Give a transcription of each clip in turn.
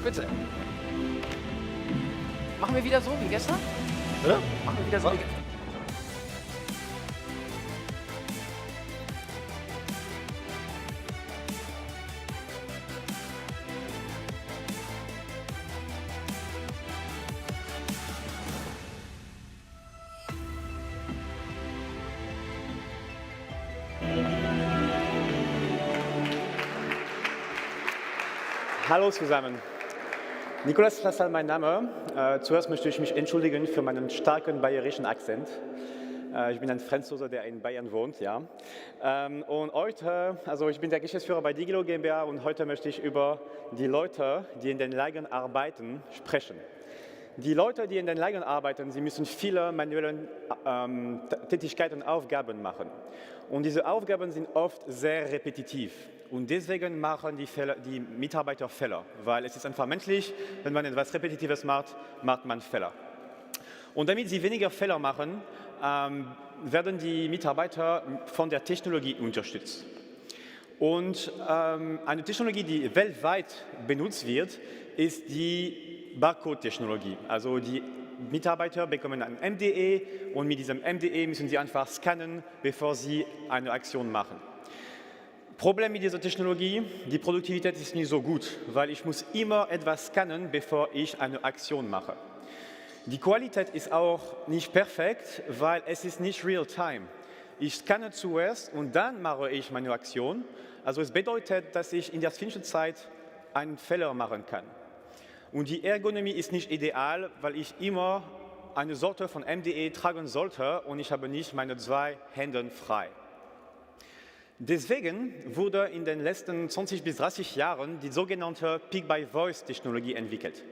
Bitte. Machen wir wieder so wie gestern? Ja? Machen wir wieder so wie gestern. Hallo zusammen. Nicolas Lassalle mein Name. Zuerst möchte ich mich entschuldigen für meinen starken bayerischen Akzent. Ich bin ein Franzose, der in Bayern wohnt. Ja. Und heute, also ich bin der Geschäftsführer bei Digilo GmbH und heute möchte ich über die Leute, die in den Lagern arbeiten, sprechen. Die Leute, die in den Lagern arbeiten, sie müssen viele manuelle Tätigkeiten und Aufgaben machen. Und diese Aufgaben sind oft sehr repetitiv. Und deswegen machen die Mitarbeiter Fehler, weil es ist einfach menschlich, wenn man etwas Repetitives macht, macht man Fehler. Und damit sie weniger Fehler machen, werden die Mitarbeiter von der Technologie unterstützt. Und eine Technologie, die weltweit benutzt wird, ist die Barcode-Technologie. Also die Mitarbeiter bekommen ein MDE und mit diesem MDE müssen sie einfach scannen, bevor sie eine Aktion machen. Problem mit dieser Technologie, die Produktivität ist nicht so gut, weil ich muss immer etwas scannen, bevor ich eine Aktion mache. Die Qualität ist auch nicht perfekt, weil es ist nicht real-time. Ich scanne zuerst und dann mache ich meine Aktion. Also es bedeutet, dass ich in der Zwischenzeit einen Fehler machen kann. Und die Ergonomie ist nicht ideal, weil ich immer eine Sorte von MDE tragen sollte und ich habe nicht meine 2 Hände frei. Deswegen wurde in den letzten 20 bis 30 Jahren die sogenannte Pick-by-Voice-Technologie entwickelt.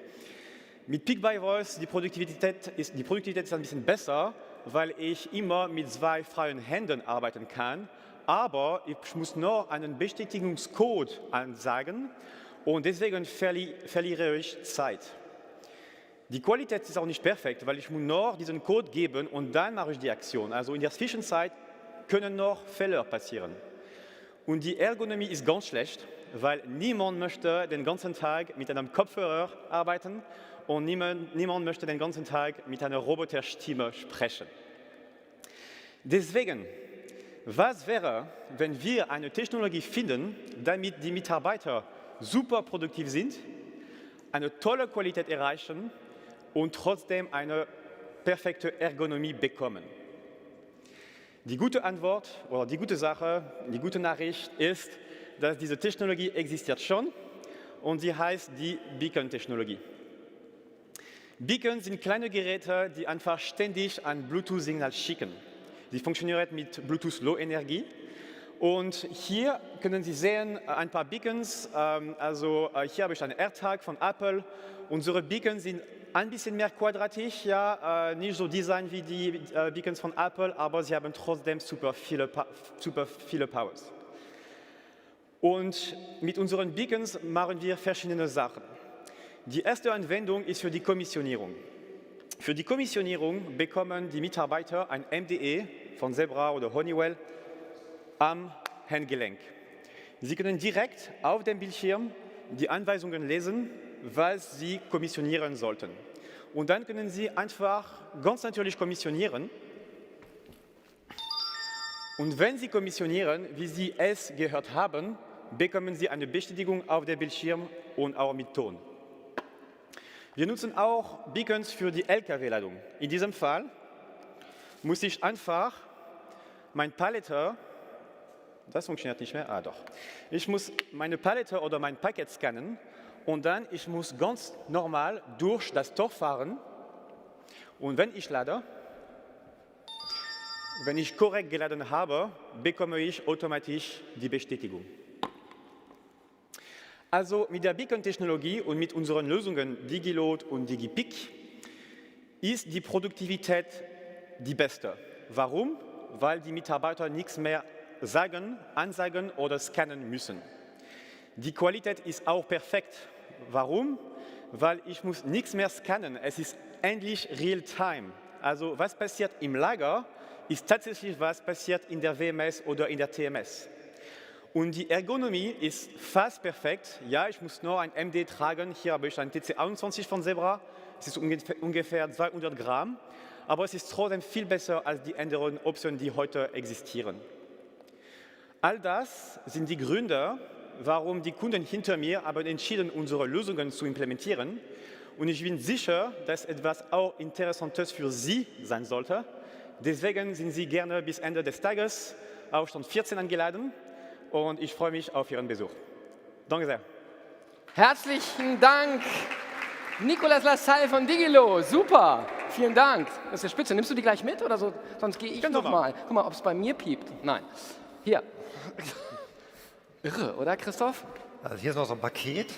Mit Pick-by-Voice die Produktivität ist ein bisschen besser, weil ich immer mit 2 freien Händen arbeiten kann, aber ich muss noch einen Bestätigungscode ansagen und deswegen verliere ich Zeit. Die Qualität ist auch nicht perfekt, weil ich muss noch diesen Code geben und dann mache ich die Aktion. Also in der Zwischenzeit können noch Fehler passieren. Und die Ergonomie ist ganz schlecht, weil niemand möchte den ganzen Tag mit einem Kopfhörer arbeiten und niemand möchte den ganzen Tag mit einer Roboterstimme sprechen. Deswegen, was wäre, wenn wir eine Technologie finden, damit die Mitarbeiter super produktiv sind, eine tolle Qualität erreichen und trotzdem eine perfekte Ergonomie bekommen? Die gute Antwort oder die gute Sache, die gute Nachricht ist, dass diese Technologie existiert schon und sie heißt die Beacon-Technologie. Beacons sind kleine Geräte, die einfach ständig ein Bluetooth-Signal schicken. Sie funktionieren mit Bluetooth-Low-Energie. Und hier können Sie sehen ein paar Beacons. Hier habe ich einen AirTag von Apple. Unsere Beacons sind ein bisschen mehr quadratisch, ja, nicht so design wie die Beacons von Apple, aber sie haben trotzdem super viele Powers. Und mit unseren Beacons machen wir verschiedene Sachen. Die erste Anwendung ist für die Kommissionierung. Für die Kommissionierung bekommen die Mitarbeiter ein MDE von Zebra oder Honeywell am Handgelenk. Sie können direkt auf dem Bildschirm die Anweisungen lesen, was Sie kommissionieren sollten. Und dann können Sie einfach ganz natürlich kommissionieren. Und wenn Sie kommissionieren, wie Sie es gehört haben, bekommen Sie eine Bestätigung auf dem Bildschirm und auch mit Ton. Wir nutzen auch Beacons für die Lkw-Ladung. In diesem Fall muss ich einfach mein Palette, das funktioniert nicht mehr, doch. Ich muss meine Palette oder mein Paket scannen und dann ich muss ganz normal durch das Tor fahren und wenn ich lade, wenn ich korrekt geladen habe, bekomme ich automatisch die Bestätigung. Also mit der Beacon-Technologie und mit unseren Lösungen DigiLoad und DigiPick ist die Produktivität die beste. Warum? Weil die Mitarbeiter nichts mehr sagen, ansagen oder scannen müssen. Die Qualität ist auch perfekt. Warum? Weil ich muss nichts mehr scannen. Es ist endlich real-time. Also was passiert im Lager, ist tatsächlich was passiert in der WMS oder in der TMS. Und die Ergonomie ist fast perfekt. Ja, ich muss nur ein MD tragen. Hier habe ich ein TC21 von Zebra. Es ist ungefähr 200 Gramm. Aber es ist trotzdem viel besser als die anderen Optionen, die heute existieren. All das sind die Gründe, warum die Kunden hinter mir haben entschieden, unsere Lösungen zu implementieren. Und ich bin sicher, dass etwas auch Interessantes für Sie sein sollte. Deswegen sind Sie gerne bis Ende des Tages auf Stand 14 eingeladen. Und ich freue mich auf Ihren Besuch. Danke sehr. Herzlichen Dank, Nicolas Lassalle von Digilo. Super, vielen Dank. Das ist ja spitze. Nimmst du die gleich mit oder so? Sonst gehe ich noch mal. Guck mal, ob es bei mir piept. Nein. Hier. Irre, oder Christoph? Also hier ist noch so ein Paket.